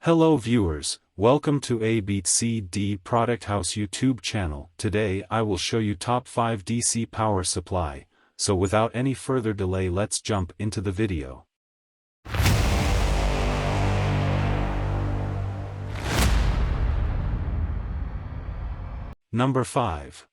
Hello viewers, welcome to ABCD Product House YouTube channel. Today I will show you top 5 DC power supply, so without any further delay let's jump into the video. Number 5.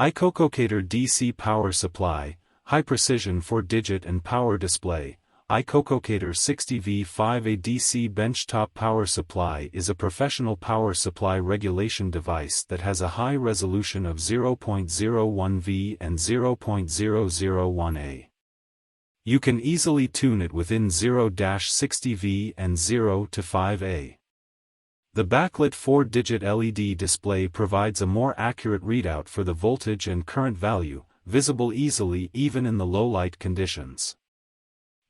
IKococater DC Power Supply, High Precision 4-digit and Power Display. IKococater 60V5A DC Benchtop Power Supply is a professional power supply regulation device that has a high resolution of 0.01V and 0.001A. You can easily tune it within 0-60V and 0-5A. The backlit 4-digit LED display provides a more accurate readout for the voltage and current value, visible easily even in the low light conditions.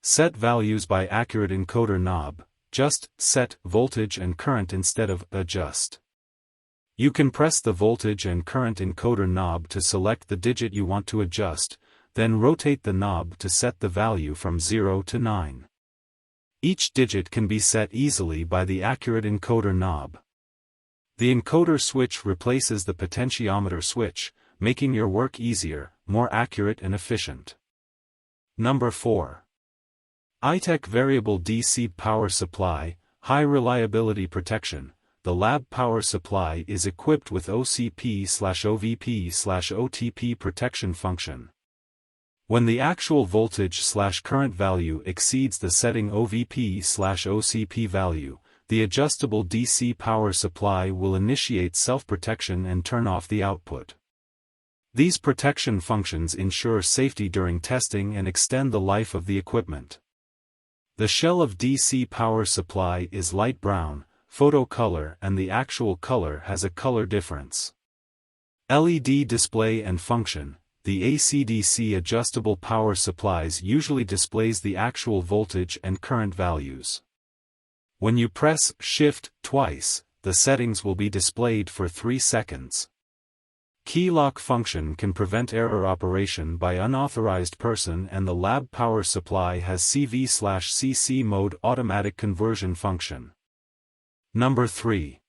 Set values by accurate encoder knob, just set voltage and current instead of adjust. You can press the voltage and current encoder knob to select the digit you want to adjust, then rotate the knob to set the value from 0 to 9. Each digit can be set easily by the accurate encoder knob. The encoder switch replaces the potentiometer switch, making your work easier, more accurate and efficient. Number 4. ITECH Variable DC Power Supply, High Reliability Protection. The lab power supply is equipped with OCP/OVP/OTP protection function. When the actual voltage/current value exceeds the setting OVP/OCP value, the adjustable DC power supply will initiate self-protection and turn off the output. These protection functions ensure safety during testing and extend the life of the equipment. The shell of DC power supply is light brown, photo color, and the actual color has a color difference. LED display and function. The AC/DC adjustable power supplies usually displays the actual voltage and current values. When you press Shift twice, the settings will be displayed for 3 seconds. Key lock function can prevent error operation by unauthorized person, and the lab power supply has CV/CC mode automatic conversion function. Number 3.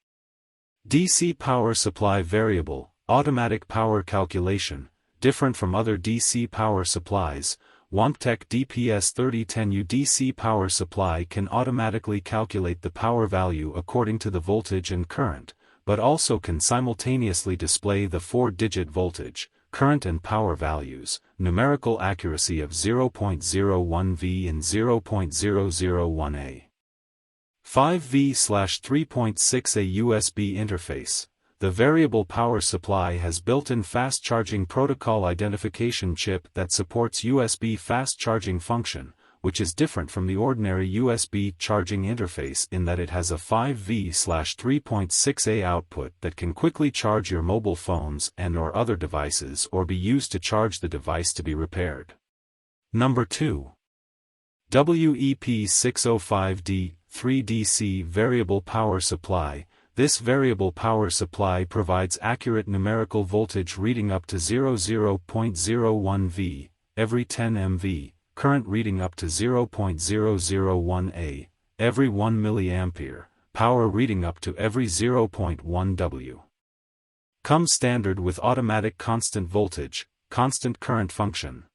DC Power Supply Variable, Automatic Power Calculation. Different from other DC power supplies, WANTECH DPS3010U DC power supply can automatically calculate the power value according to the voltage and current, but also can simultaneously display the 4-digit voltage, current and power values, numerical accuracy of 0.01V and 0.001A. 5V/3.6A USB interface. The variable power supply has built-in fast charging protocol identification chip that supports USB fast charging function, which is different from the ordinary USB charging interface in that it has a 5V/3.6A output that can quickly charge your mobile phones and/or other devices or be used to charge the device to be repaired. Number 2. WEP605D 3DC Variable Power Supply. This variable power supply provides accurate numerical voltage reading up to 0.01V every 10 mV, current reading up to 0.001A every 1 mA, power reading up to every 0.1 W. Comes standard with automatic constant voltage, constant current function.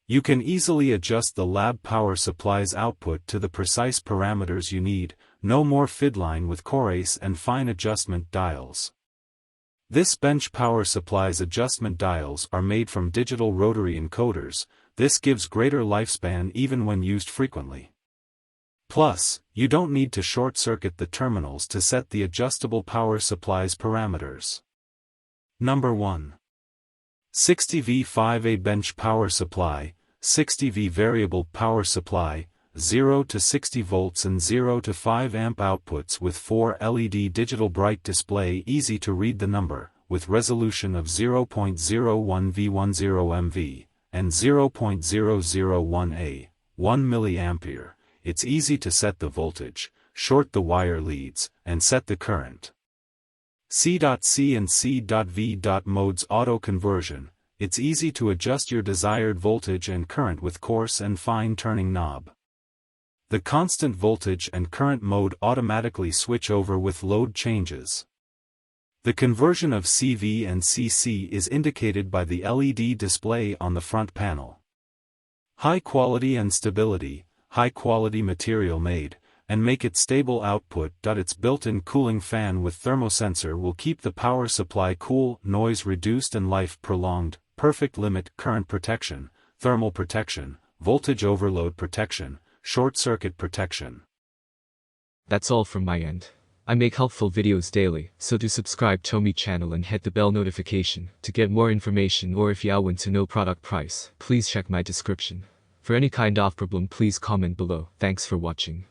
You can easily adjust the lab power supply's output to the precise parameters you need, no more fiddling with coarse and fine adjustment dials. This bench power supply's adjustment dials are made from digital rotary encoders. This gives greater lifespan even when used frequently. Plus, you don't need to short-circuit the terminals to set the adjustable power supply's parameters. Number 1. 60V5A Bench Power Supply, 60V Variable Power Supply, 0 to 60 volts and 0 to 5 amp outputs with 4 LED digital bright display, easy to read the number, with resolution of 0.01V10MV, and 0.001A, 1 mA. It's easy to set the voltage, short the wire leads, and set the current. C.C and C.V. modes auto conversion. It's easy to adjust your desired voltage and current with coarse and fine turning knob. The constant voltage and current mode automatically switch over with load changes. The conversion of CV and CC is indicated by the LED display on the front panel. High quality and stability, high quality material made, and make it stable output. Its built-in cooling fan with thermosensor will keep the power supply cool, noise reduced and life prolonged. Perfect limit current protection, thermal protection, voltage overload protection, short circuit protection. That's all from my end. I make helpful videos daily, so do subscribe to my channel and hit the bell notification to get more information, or if you want to know product price, please check my description. For any kind of problem, please comment below. Thanks for watching.